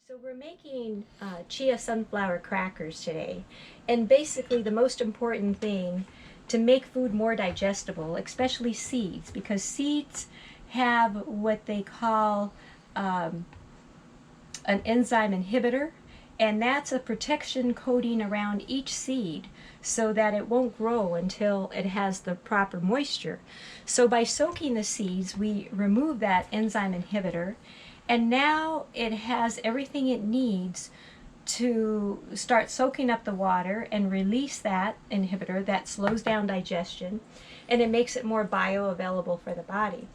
So we're making chia sunflower crackers today, and basically the most important thing to make food more digestible, especially seeds, because seeds have what they call an enzyme inhibitor, and that's a protection coating around each seed so that it won't grow until it has the proper moisture. So by soaking the seeds, we remove that enzyme inhibitor, and now it has everything it needs to start soaking up the water and release that inhibitor that slows down digestion, and it makes it more bioavailable for the body.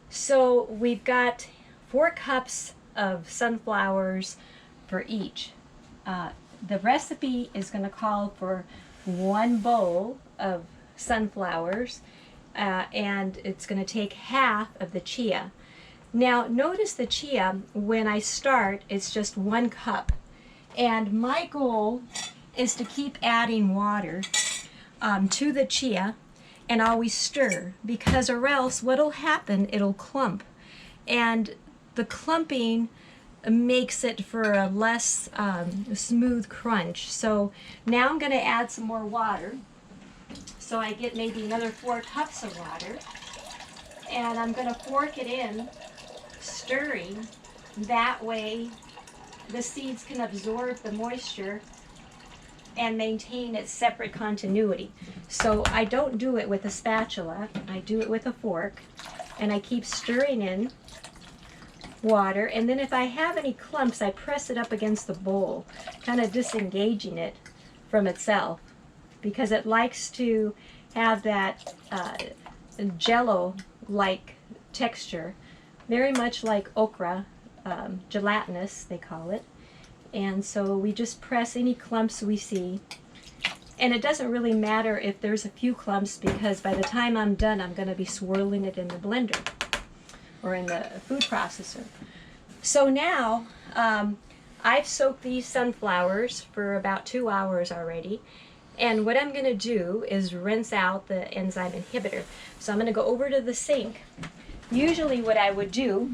So we've got 4 cups of sunflowers for each. The recipe is going to call for 1 bowl of sunflowers, and it's going to take half of the chia. Now notice the chia, when I start, it's just 1 cup. And my goal is to keep adding water to the chia and always stir, because or else what'll happen, it'll clump. And the clumping makes it for a less smooth crunch. So now I'm going to add some more water. So I get maybe another 4 cups of water. And I'm going to fork it in, stirring. That way the seeds can absorb the moisture and maintain its separate continuity. So I don't do it with a spatula, I do it with a fork, and I keep stirring in water, and then if I have any clumps, I press it up against the bowl, kind of disengaging it from itself, because it likes to have that jello-like texture, very much like okra, gelatinous they call it. And so we just press any clumps we see, and it doesn't really matter if there's a few clumps, because by the time I'm done, I'm going to be swirling it in the blender or in the food processor. So now I've soaked these sunflowers for about 2 hours already, and what I'm going to do is rinse out the enzyme inhibitor. So I'm going to go over to the sink. Usually what I would do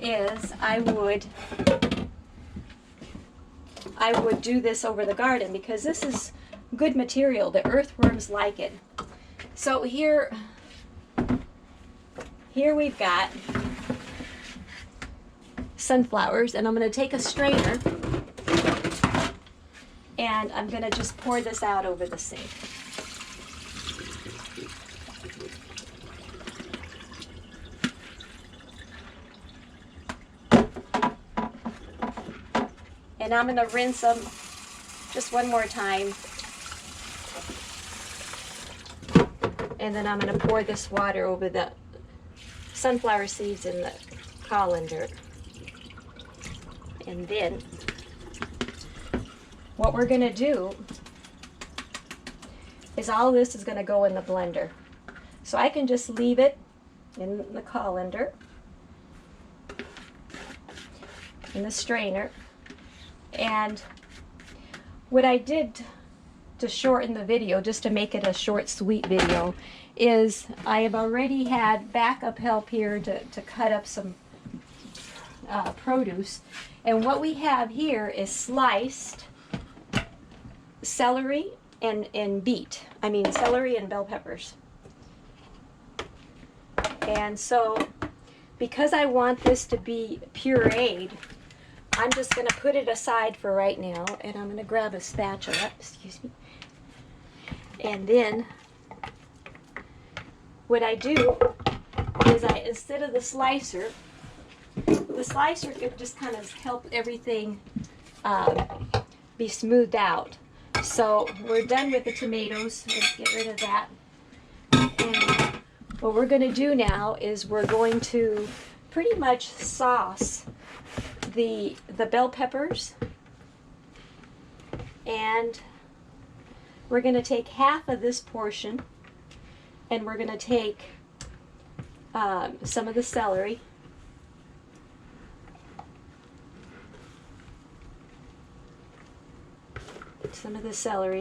is I would do this over the garden, because this is good material. The earthworms like it. So here we've got sunflowers, and I'm going to take a strainer and I'm going to just pour this out over the sink. And I'm going to rinse them just one more time. And then I'm going to pour this water over the sunflower seeds in the colander. And then what we're going to do is all this is going to go in the blender. So I can just leave it in the colander, in the strainer. And what I did to shorten the video, just to make it a short, sweet video, is I have already had backup help here to cut up some produce. And what we have here is sliced celery and beet. I mean celery and bell peppers. And so because I want this to be pureed, I'm just going to put it aside for right now, and I'm going to grab a spatula, excuse me. And then what I do is instead of the slicer could just kind of help everything be smoothed out. So we're done with the tomatoes. Let's get rid of that. And what we're going to do now is we're going to pretty much sauce the bell peppers, and we're going to take half of this portion, and we're going to take some of the celery,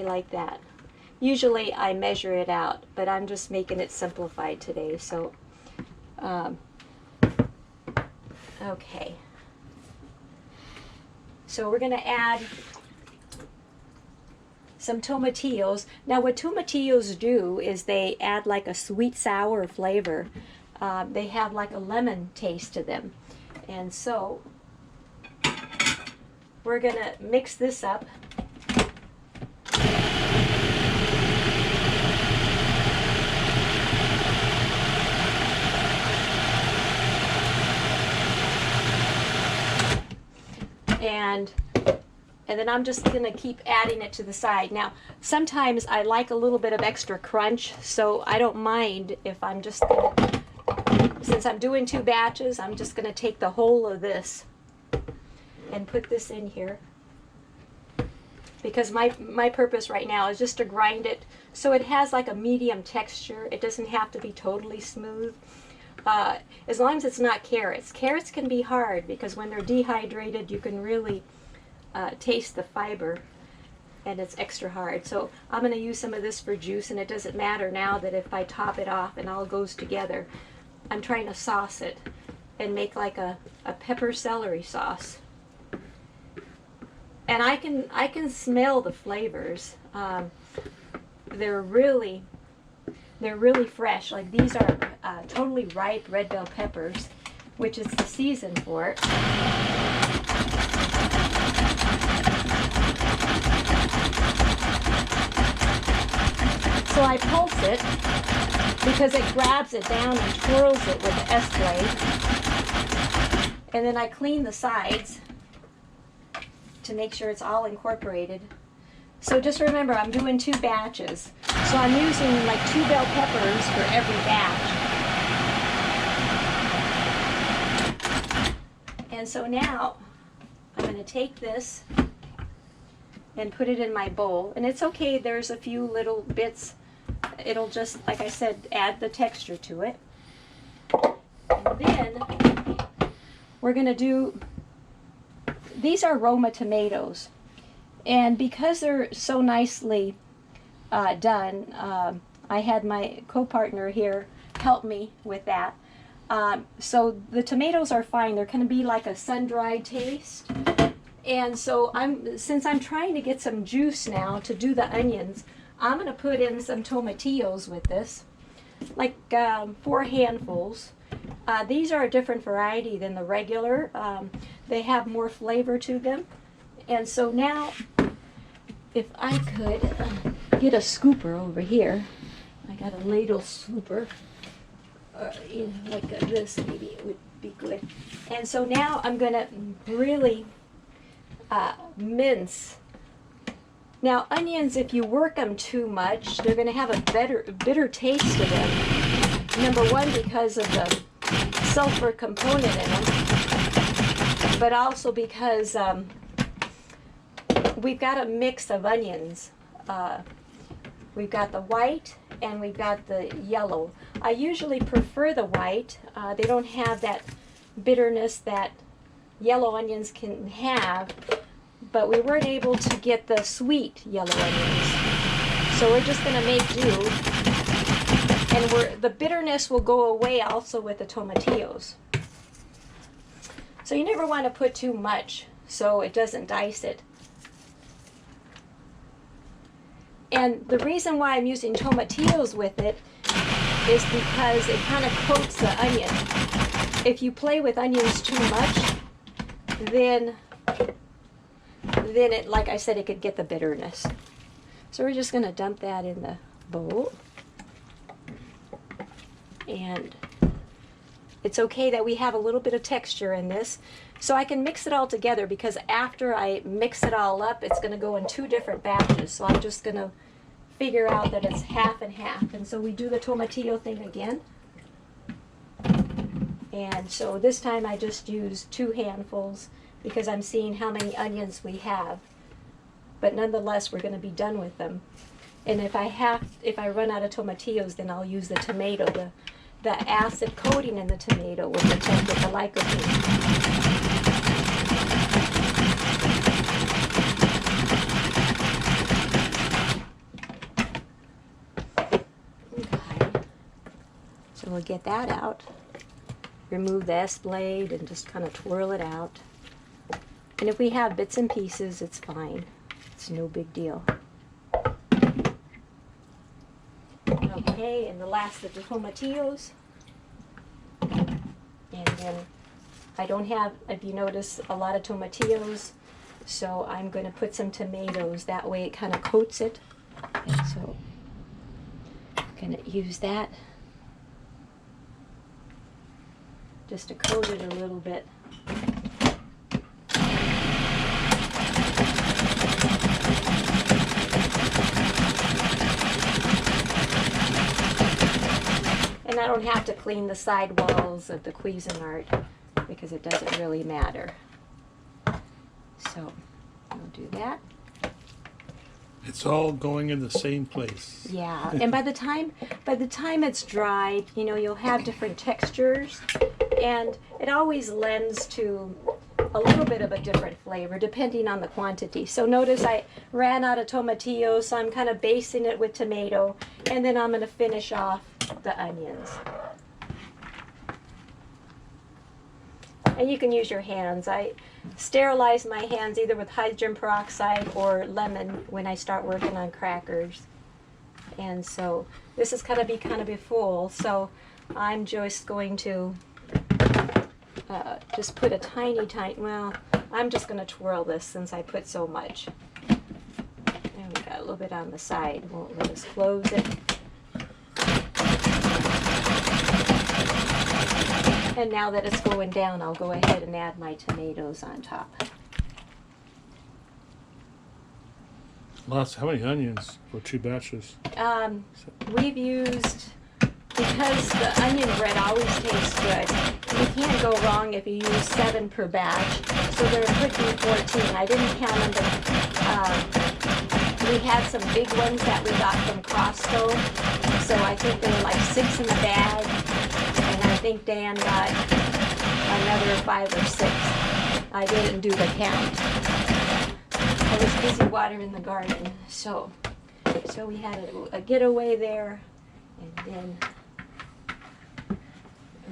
like that. Usually I measure it out, but I'm just making it simplified today. So okay, So we're going to add some tomatillos. Now what tomatillos do is they add like a sweet sour flavor. They have like a lemon taste to them. And so we're going to mix this up. And then I'm just going to keep adding it to the side. Now, sometimes I like a little bit of extra crunch, so I don't mind if I'm just going to, since I'm doing 2 batches, I'm just going to take the whole of this and put this in here. Because my purpose right now is just to grind it so it has like a medium texture. It doesn't have to be totally smooth. As long as it's not carrots. Carrots can be hard because when they're dehydrated, you can really taste the fiber, and it's extra hard. So I'm going to use some of this for juice, and it doesn't matter now that if I top it off and all goes together. I'm trying to sauce it and make like a pepper celery sauce. And I can smell the flavors. They're really fresh. Like these are totally ripe red bell peppers, which is the season for it. So I pulse it because it grabs it down and twirls it with the S-blade. And then I clean the sides to make sure it's all incorporated. So just remember, I'm doing 2 batches. So I'm using like 2 bell peppers for every batch. And so now I'm going to take this and put it in my bowl. And it's okay, there's a few little bits. It'll just, like I said, add the texture to it. And then we're going to do, these are Roma tomatoes. And because they're so nicely done, I had my co-partner here help me with that. So the tomatoes are fine. They're going to be like a sun-dried taste. And so since I'm trying to get some juice now to do the onions, I'm going to put in some tomatillos with this, like 4 handfuls. These are a different variety than the regular. They have more flavor to them. And so now, if I could get a scooper over here, I got a ladle scooper, like this maybe it would be good. And so now I'm going to really mince. Now onions, if you work them too much, they're going to have a bitter taste to them. Number one, because of the sulfur component in them, but also because we've got a mix of onions. We've got the white and we've got the yellow. I usually prefer the white. They don't have that bitterness that yellow onions can have, but we weren't able to get the sweet yellow onions. So we're just going to make do. And the bitterness will go away also with the tomatillos. So you never want to put too much so it doesn't dice it. And the reason why I'm using tomatillos with it is because it kind of coats the onion. If you play with onions too much, then it, like I said, it could get the bitterness. So we're just going to dump that in the bowl. And it's okay that we have a little bit of texture in this. So I can mix it all together, because after I mix it all up, it's going to go in 2 different batches. So I'm just going to figure out that it's half and half. And so we do the tomatillo thing again. And so this time I just used 2 handfuls because I'm seeing how many onions we have. But nonetheless, we're going to be done with them. And if I run out of tomatillos, then I'll use the tomato. The acid coating in the tomato will protect the lycopene. So we'll get that out, remove the S-blade and just kind of twirl it out. And if we have bits and pieces, it's fine. It's no big deal. Okay, and the last of the tomatillos. And then I don't have, if you notice, a lot of tomatillos, so I'm going to put some tomatoes. That way it kind of coats it. And so I'm going to use that just to coat it a little bit. And I don't have to clean the side walls of the Cuisinart because it doesn't really matter. So I'll do that. It's all going in the same place. Yeah, and by the time it's dried, you know, you'll have different textures, and it always lends to a little bit of a different flavor depending on the quantity. So notice I ran out of tomatillos, so I'm kind of basting it with tomato, and then I'm going to finish off the onions. And you can use your hands. I sterilize my hands either with hydrogen peroxide or lemon when I start working on crackers. And so this is going to be kind of full, so I'm just going to just put a tiny, well, I'm just going to twirl this since I put so much. And we got a little bit on the side. Won't let us close it. And now that it's going down, I'll go ahead and add my tomatoes on top. Lots. How many onions for 2 batches? We've used, because the onion bread always tastes good, you can't go wrong if you use 7 per batch. So there could be 14. I didn't count them, but we had some big ones that we got from Costco. So I think there were like 6 in the bag. And I think Dan got another 5 or 6. I didn't do the count. I was busy watering the garden, so we had a getaway there, and then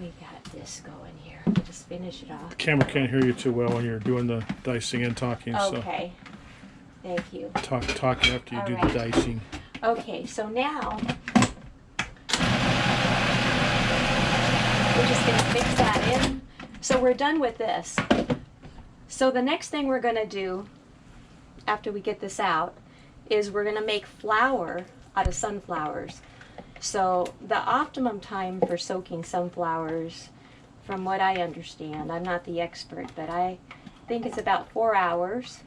we got this going here. We'll just finish it off. The camera can't hear you too well when you're doing the dicing and talking. Okay, so thank you. Talking after you All do right. the dicing. Okay, so now we're just going to mix that in. So we're done with this. So the next thing we're going to do after we get this out is we're going to make flour out of sunflowers. So the optimum time for soaking sunflowers, from what I understand, I'm not the expert, but I think it's about 4 hours.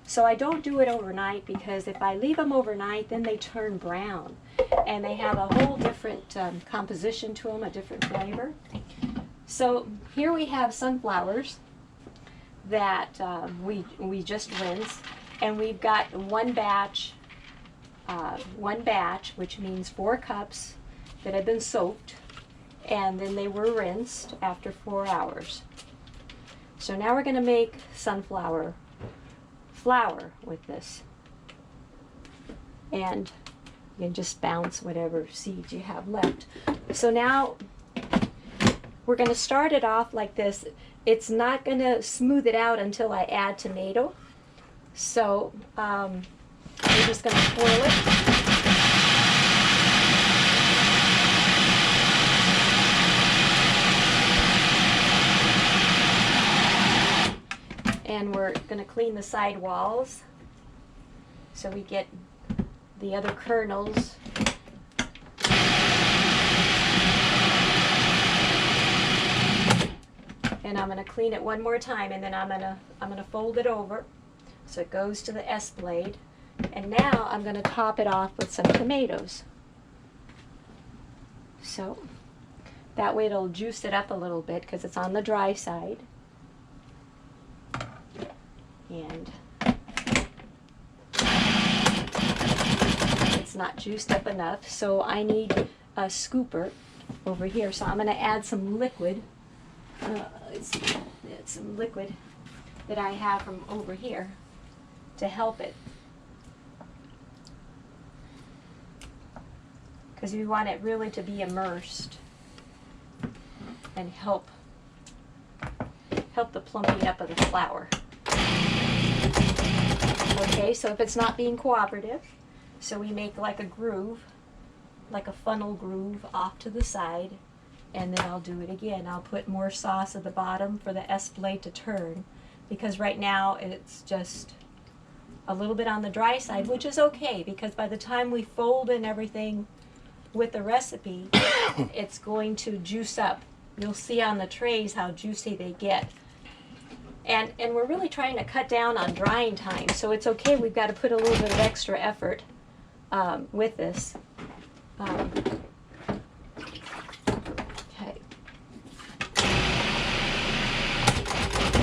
So I don't do it overnight, because if I leave them overnight, then they turn brown and they have a whole different composition to them, a different flavor. So here we have sunflowers that we just rinsed, and we've got one batch, which means 4 cups that have been soaked, and then they were rinsed after 4 hours. So now we're going to make sunflower flour with this, and you can just bounce whatever seeds you have left. So now we're going to start it off like this. It's not going to smooth it out until I add tomato. So we're just going to twirl it. And we're going to clean the side walls so we get the other kernels. And I'm going to clean it one more time, and then I'm going to fold it over so it goes to the S blade. And now I'm going to top it off with some tomatoes. So that way it'll juice it up a little bit because it's on the dry side. And it's not juiced up enough, so I need a scooper over here. So I'm going to add some liquid. Let's see, it's some liquid that I have from over here to help it, because we want it really to be immersed and help the plumping up of the flour. Okay, so if it's not being cooperative, so we make like a groove, like a funnel groove off to the side, and then I'll do it again. I'll put more sauce at the bottom for the S blade to turn, because right now it's just a little bit on the dry side, which is okay, because by the time we fold in everything with the recipe, it's going to juice up. You'll see on the trays how juicy they get. And we're really trying to cut down on drying time, so it's okay. We've got to put a little bit of extra effort with this. Okay.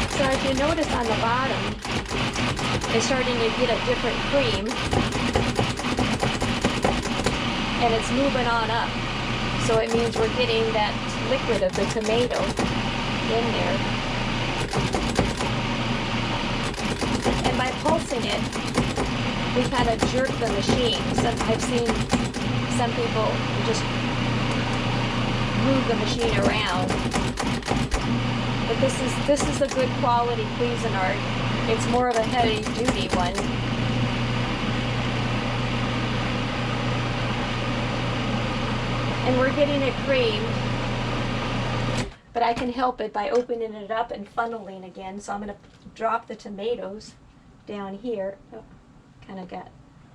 So if you notice on the bottom, it's starting to get a different cream, and it's moving on up. So it means we're getting that liquid of the tomato in there. And by pulsing it, we kind of jerk the machine. I've seen some people just move the machine around. But this is a good quality Cuisinart. It's more of a heavy duty one. And we're getting it creamed, but I can help it by opening it up and funneling again. So I'm going to drop the tomatoes down here. Oh, kind of got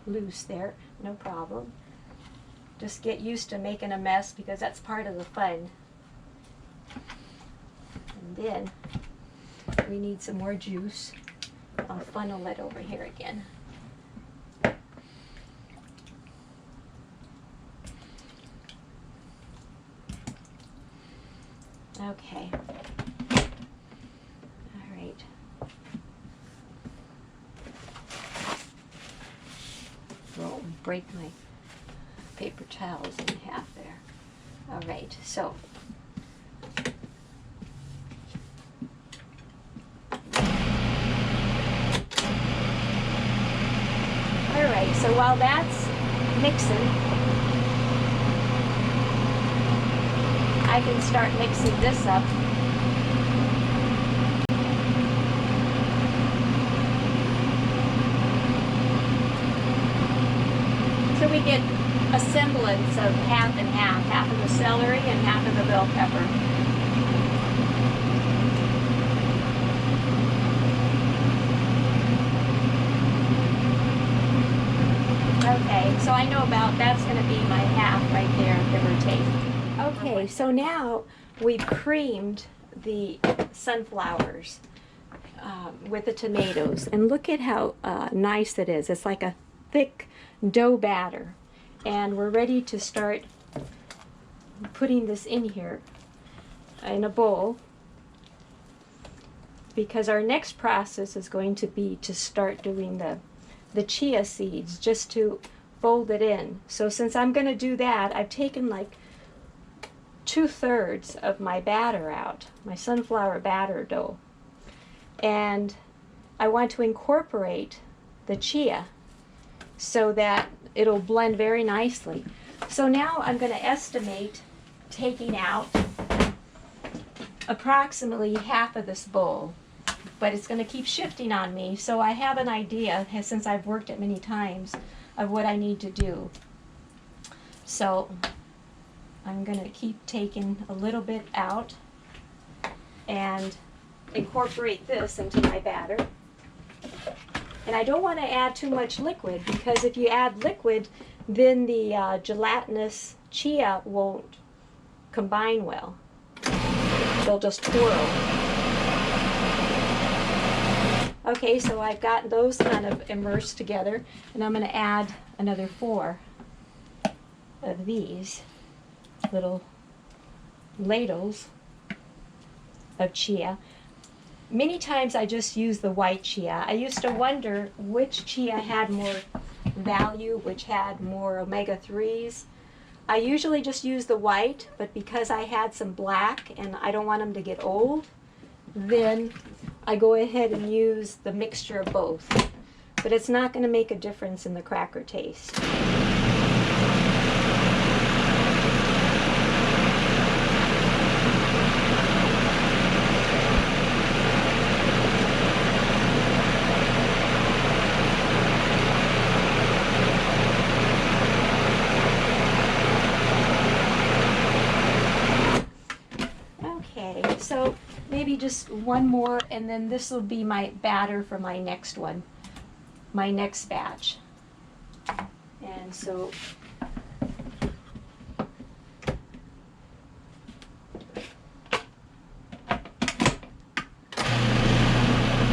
loose there, no problem. Just get used to making a mess, because that's part of the fun. And then we need some more juice. I'll funnel it over here again. Okay. All right. Roll and break my paper towels in half there. All right, so alright, so while that's mixing, I can start mixing this up. So we get a semblance of half and half of the celery and half of the bell pepper. Okay, so I know about that's going to be my half right there, give or take. Okay, so now we've creamed the sunflowers with the tomatoes, and look at how nice it is. It's like a thick dough batter, and we're ready to start putting this in here in a bowl, because our next process is going to be to start doing the chia seeds, just to fold it in. So since I'm going to do that, I've taken like 2/3 of my batter out, my sunflower batter dough, and I want to incorporate the chia so that it'll blend very nicely. So now I'm going to estimate taking out approximately half of this bowl, but it's going to keep shifting on me, so I have an idea, since I've worked it many times, of what I need to do. So I'm going to keep taking a little bit out and incorporate this into my batter. And I don't want to add too much liquid, because if you add liquid, then the gelatinous chia won't combine well. They'll just twirl. Okay, so I've got those kind of immersed together, and I'm going to add another 4 of these little ladles of chia. Many times I just use the white chia. I used to wonder which chia had more value, which had more omega-3s. I usually just use the white, but because I had some black and I don't want them to get old, then I go ahead and use the mixture of both. But it's not going to make a difference in the cracker taste. just one more, and then this will be my batter for my next one, my next batch. And so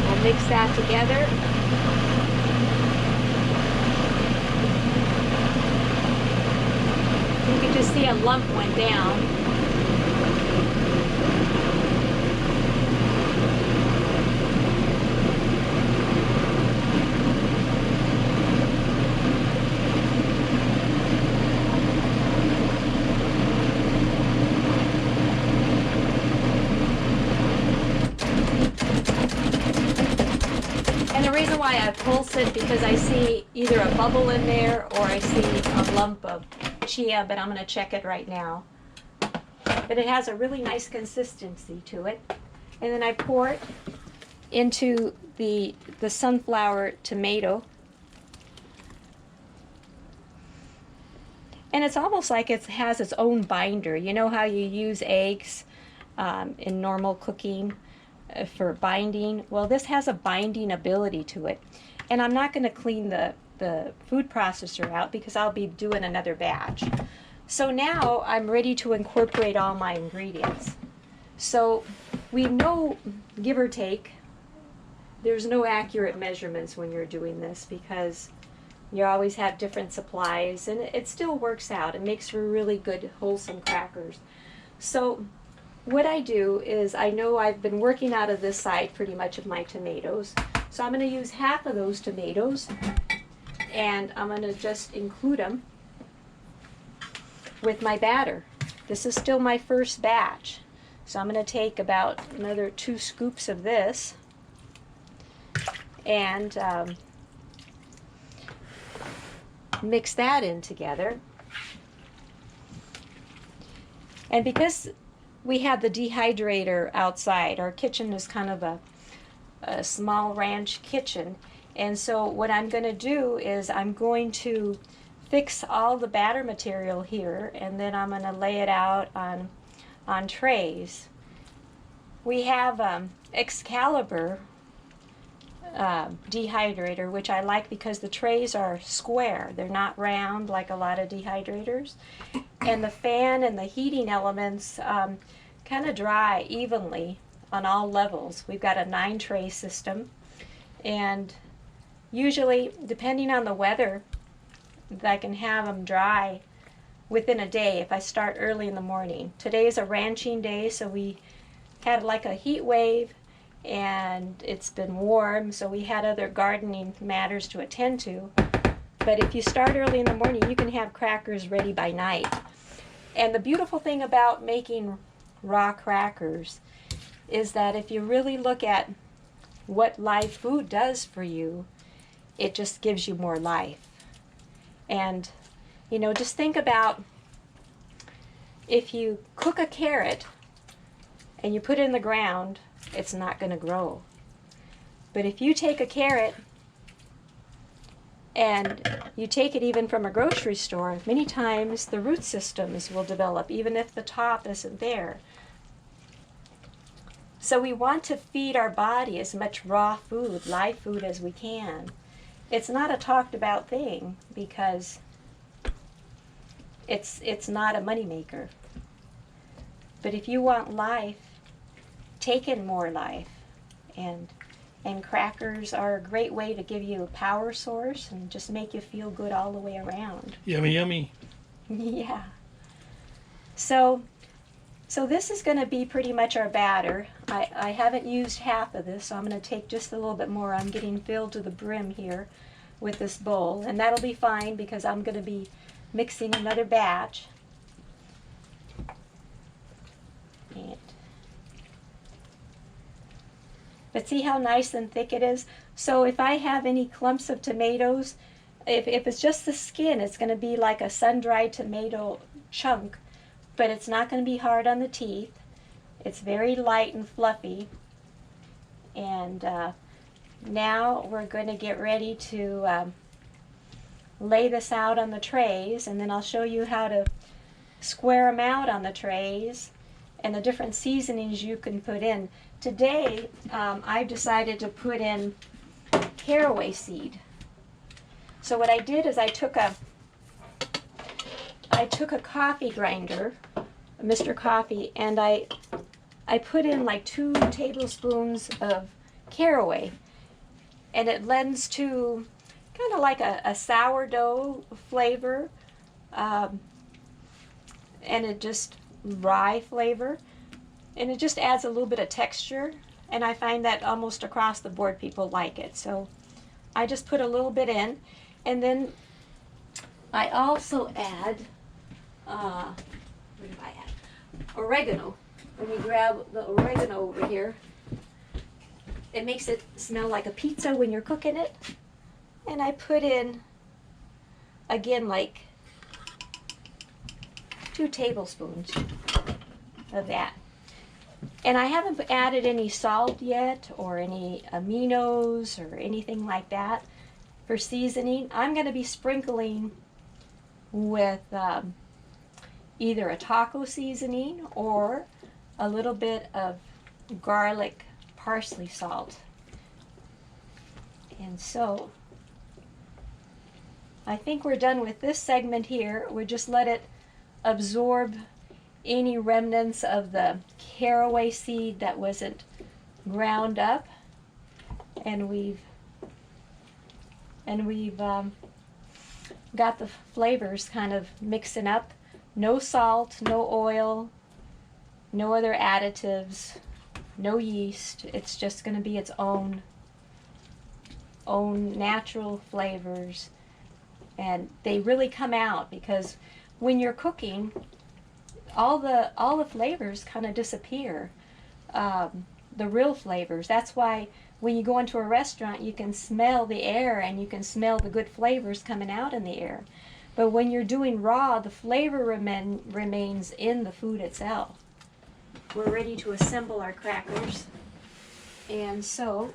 we'll mix that together. You can just see a lump went down. And the reason why I pulse it, because I see either a bubble in there or I see a lump of chia, but I'm going to check it right now. But it has a really nice consistency to it. And then I pour it into the sunflower tomato. And it's almost like it has its own binder. You know how you use eggs in normal cooking for binding? Well, this has a binding ability to it. And I'm not going to clean the food processor out because I'll be doing another batch. So now I'm ready to incorporate all my ingredients. So we know, give or take, there's no accurate measurements when you're doing this because you always have different supplies, and it still works out. It makes for really good, wholesome crackers. So what I do is, I know I've been working out of this side pretty much of my tomatoes. So I'm going to use half of those tomatoes, and I'm going to just include them with my batter. This is still my first batch. So I'm going to take about another 2 scoops of this and mix that in together. And because we have the dehydrator outside, our kitchen is kind of a small ranch kitchen, and so what I'm going to do is I'm going to fix all the batter material here, and then I'm going to lay it out on trays. We have Excalibur dehydrator, which I like because the trays are square. They're not round like a lot of dehydrators. And the fan and the heating elements kind of dry evenly on all levels. We've got a 9-tray system, and usually, depending on the weather, I can have them dry within a day if I start early in the morning. Today is a ranching day, so we had like a heat wave and it's been warm, so we had other gardening matters to attend to. But if you start early in the morning, you can have crackers ready by night. And the beautiful thing about making raw crackers is that if you really look at what live food does for you, it just gives you more life. And, you know, just think about if you cook a carrot and you put it in the ground, it's not going to grow. But if you take a carrot and you take it even from a grocery store, many times the root systems will develop even if the top isn't there. So we want to feed our body as much raw food, live food as we can. It's not a talked about thing because it's not a moneymaker. But if you want life, take in more life. And crackers are a great way to give you a power source and just make you feel good all the way around. Yummy, yummy. Yeah. So this is going to be pretty much our batter. I haven't used half of this, so I'm going to take just a little bit more. I'm getting filled to the brim here with this bowl, and that'll be fine because I'm going to be mixing another batch. But see how nice and thick it is? So if I have any clumps of tomatoes, if it's just the skin, it's going to be like a sun-dried tomato chunk, but it's not going to be hard on the teeth. It's very light and fluffy. And now we're going to get ready to lay this out on the trays, and then I'll show you how to square them out on the trays and the different seasonings you can put in. today I've decided to put in caraway seed. So what I did is I took a coffee grinder, Mr. Coffee, and I put in like 2 tablespoons of caraway, and it lends to kind of like a sourdough flavor, and it just rye flavor, and it just adds a little bit of texture, and I find that almost across the board people like it. So I just put a little bit in, and then I also add what did I add? Oregano. Let me grab the oregano over here. It makes it smell like a pizza when you're cooking it. And I put in, again, like 2 tablespoons of that. And I haven't added any salt yet, or any aminos, or anything like that for seasoning. I'm going to be sprinkling with either a taco seasoning or a little bit of garlic parsley salt. And so I think we're done with this segment here. We'll just let it absorb any remnants of the caraway seed that wasn't ground up, and we've got the flavors kind of mixing up. No salt, no oil, no other additives, no yeast. It's just going to be its own natural flavors, and they really come out because when you're cooking, all the flavors kind of disappear. The real flavors. That's why when you go into a restaurant, you can smell the air and you can smell the good flavors coming out in the air. But when you're doing raw, the flavor remains in the food itself. We're ready to assemble our crackers. And so,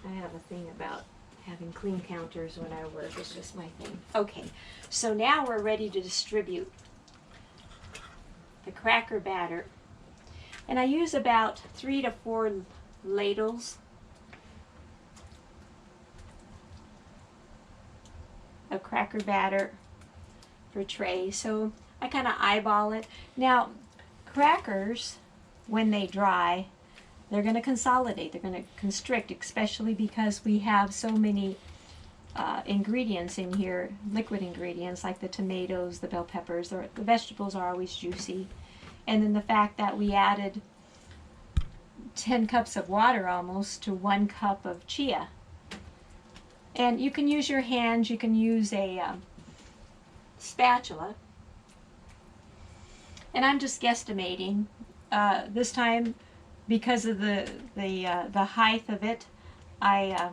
I have a thing about having clean counters when I work. It's just my thing. Okay, so now we're ready to distribute the cracker batter. And I use about 3 to 4 ladles of cracker batter per tray. So I kind of eyeball it. Now, crackers, when they dry, they're going to consolidate. They're going to constrict, especially because we have so many ingredients in here, liquid ingredients like the tomatoes, the bell peppers. The vegetables are always juicy. And then the fact that we added 10 cups of water almost to 1 cup of chia. And you can use your hands, you can use a spatula. And I'm just guesstimating. This time, because of the height of it, I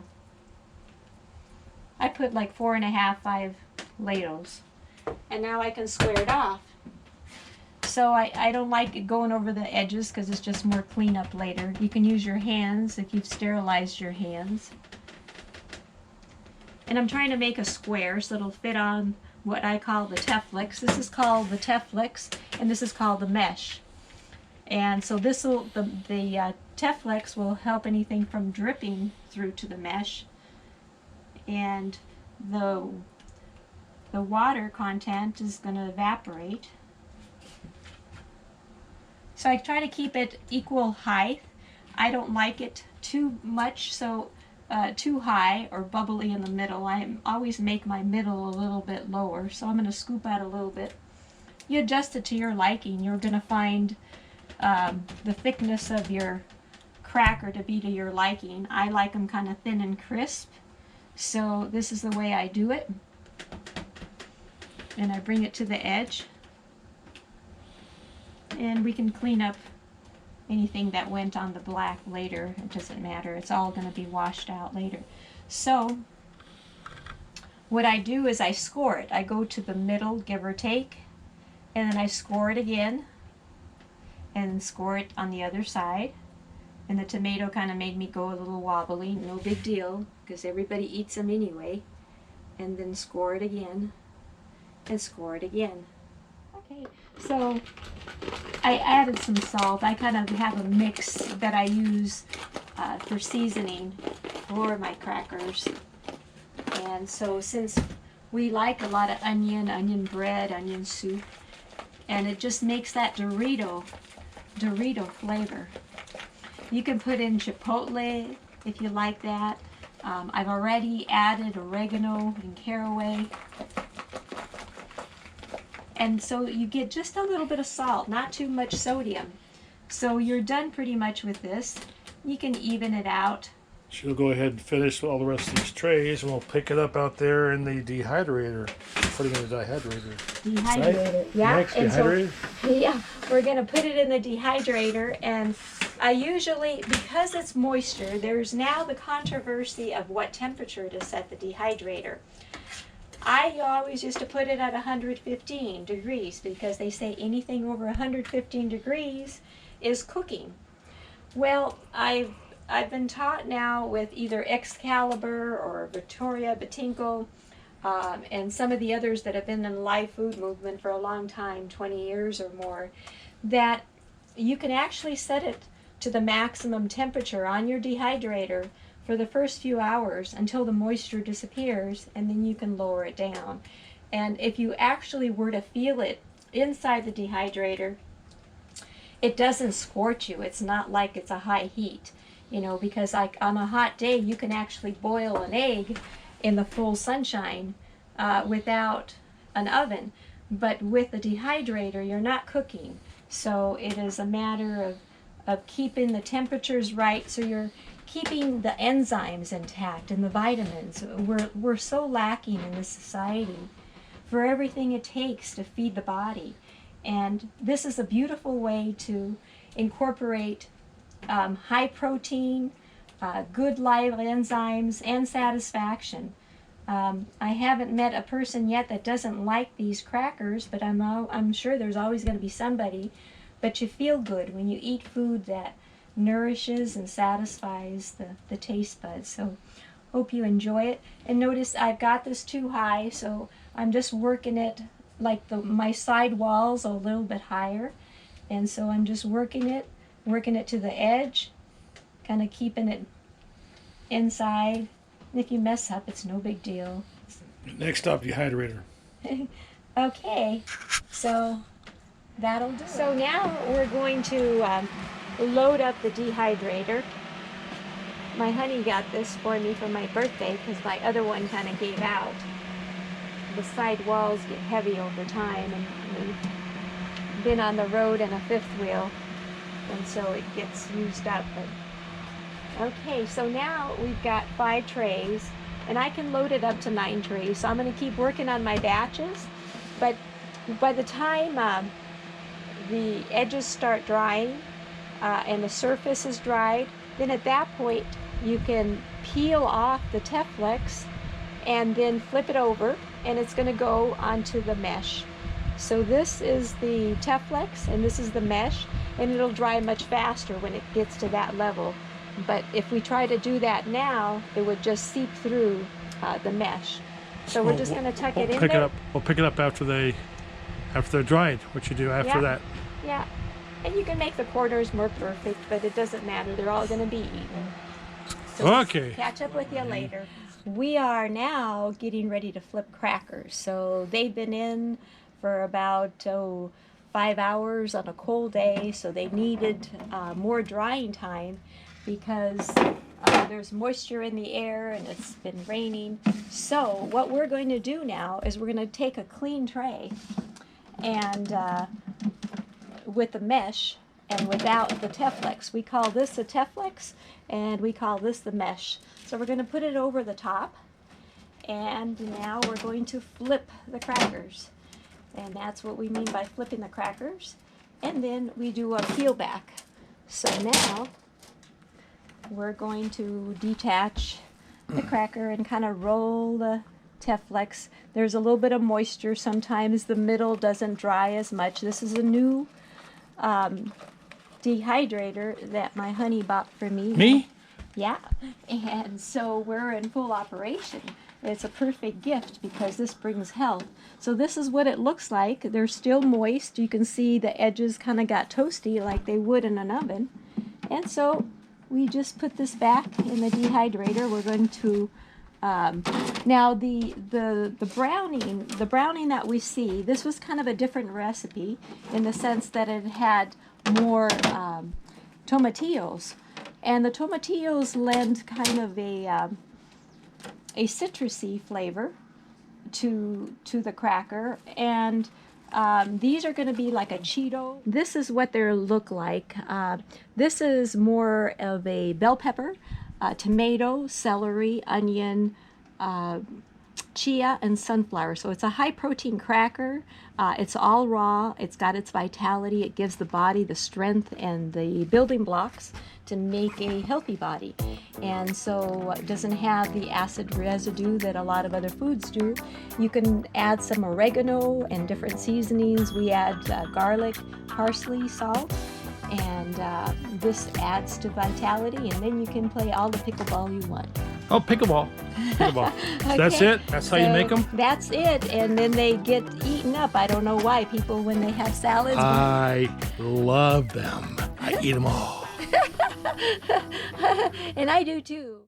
put like 4.5, 5 ladles. And now I can square it off. So I don't like it going over the edges because it's just more cleanup later. You can use your hands if you've sterilized your hands. And I'm trying to make a square so it'll fit on what I call the Teflix. This is called the Teflix, and this is called the mesh. And so the Teflix will help anything from dripping through to the mesh, and the water content is going to evaporate. So I try to keep it equal height. I don't like it too much, so too high or bubbly in the middle. I always make my middle a little bit lower, so I'm going to scoop out a little bit. You adjust it to your liking. You're going to find the thickness of your cracker to be to your liking. I like them kind of thin and crisp, so this is the way I do it. And I bring it to the edge. And we can clean up anything that went on the black later. It doesn't matter. It's all going to be washed out later. So what I do is I score it. I go to the middle, give or take, and then I score it again and score it on the other side. And the tomato kind of made me go a little wobbly. No big deal, because everybody eats them anyway. And then score it again and score it again. Okay, so I added some salt. I kind of have a mix that I use for seasoning for my crackers. And so since we like a lot of onion bread, onion soup, and it just makes that Dorito flavor. You can put in chipotle if you like that. I've already added oregano and caraway. And so you get just a little bit of salt, not too much sodium. So you're done pretty much with this. You can even it out. She'll go ahead and finish all the rest of these trays, and we'll pick it up out there in the dehydrator. Putting it in the dehydrator. Dehydrator, yeah. Next, And dehydrator. so, yeah, we're gonna put it in the dehydrator, and I usually, because it's moisture, there's now the controversy of what temperature to set the dehydrator. I always used to put it at 115 degrees because they say anything over 115 degrees is cooking. Well, I've been taught now with either Excalibur or Victoria Batinko, and some of the others that have been in the live food movement for a long time, 20 years or more, that you can actually set it to the maximum temperature on your dehydrator for the first few hours until the moisture disappears, and then you can lower it down. And if you actually were to feel it inside the dehydrator, it doesn't scorch you. It's not like it's a high heat, you know, because like on a hot day you can actually boil an egg in the full sunshine without an oven. But with the dehydrator you're not cooking. So it is a matter of keeping the temperatures right, so you're keeping the enzymes intact and the vitamins. We're so lacking in this society for everything it takes to feed the body. And this is a beautiful way to incorporate high protein, good live enzymes, and satisfaction. I haven't met a person yet that doesn't like these crackers, but I'm sure there's always going to be somebody. But you feel good when you eat food that nourishes and satisfies the taste buds. So hope you enjoy it. And notice I've got this too high, so I'm just working it like my side walls a little bit higher. And so I'm just working it to the edge, kind of keeping it inside. And if you mess up, it's no big deal. Next up, dehydrator. Okay, so that'll do. So now we're going to load up the dehydrator. My honey got this for me for my birthday because my other one kind of gave out. The side walls get heavy over time, and we've been on the road in a fifth wheel, and so it gets used up. But okay, so now we've got 5 trays, and I can load it up to 9 trays. So I'm going to keep working on my batches, but by the time the edges start drying and the surface is dried, then at that point you can peel off the Teflex and then flip it over, and it's going to go onto the mesh. So this is the Teflex and this is the mesh, and it'll dry much faster when it gets to that level. But if we try to do that now, it would just seep through the mesh. So we're just going to tuck it in there. We'll pick it up after they're dried. What you do after that? Yeah, and you can make the corners more perfect, but it doesn't matter. They're all going to be eaten. So Okay. Catch up with you later. We are now getting ready to flip crackers. So they've been in for about 5 hours on a cold day, so they needed more drying time because there's moisture in the air and it's been raining. So what we're going to do now is we're going to take a clean tray and with the mesh and without the Teflex. We call this a Teflex and we call this the mesh. So we're going to put it over the top, and now we're going to flip the crackers. And that's what we mean by flipping the crackers. And then we do a peel back. So now we're going to detach the cracker and kind of roll the Teflex. There's a little bit of moisture. Sometimes the middle doesn't dry as much. This is a new dehydrator that my honey bought for me. Me? Yeah, and so we're in full operation. It's a perfect gift because this brings health. So this is what it looks like. They're still moist. You can see the edges kind of got toasty like they would in an oven. And so we just put this back in the dehydrator. We're going to now the browning that we see, this was kind of a different recipe in the sense that it had more tomatillos, and the tomatillos lend kind of a citrusy flavor to the cracker, and these are going to be like a Cheeto. This is what they look like. This is more of a bell pepper, tomato, celery, onion, chia, and sunflower. So it's a high protein cracker. It's all raw. It's got its vitality. It gives the body the strength and the building blocks to make a healthy body. And so it doesn't have the acid residue that a lot of other foods do. You can add some oregano and different seasonings. We add garlic, parsley, salt, and this adds to vitality, and then you can play all the pickleball you want. Oh, pickleball. Pickleball. So Okay. that's it? That's how you make them? That's it, and then they get eaten up. I don't know why people, when they have salads. I love them. I eat them all. And I do too.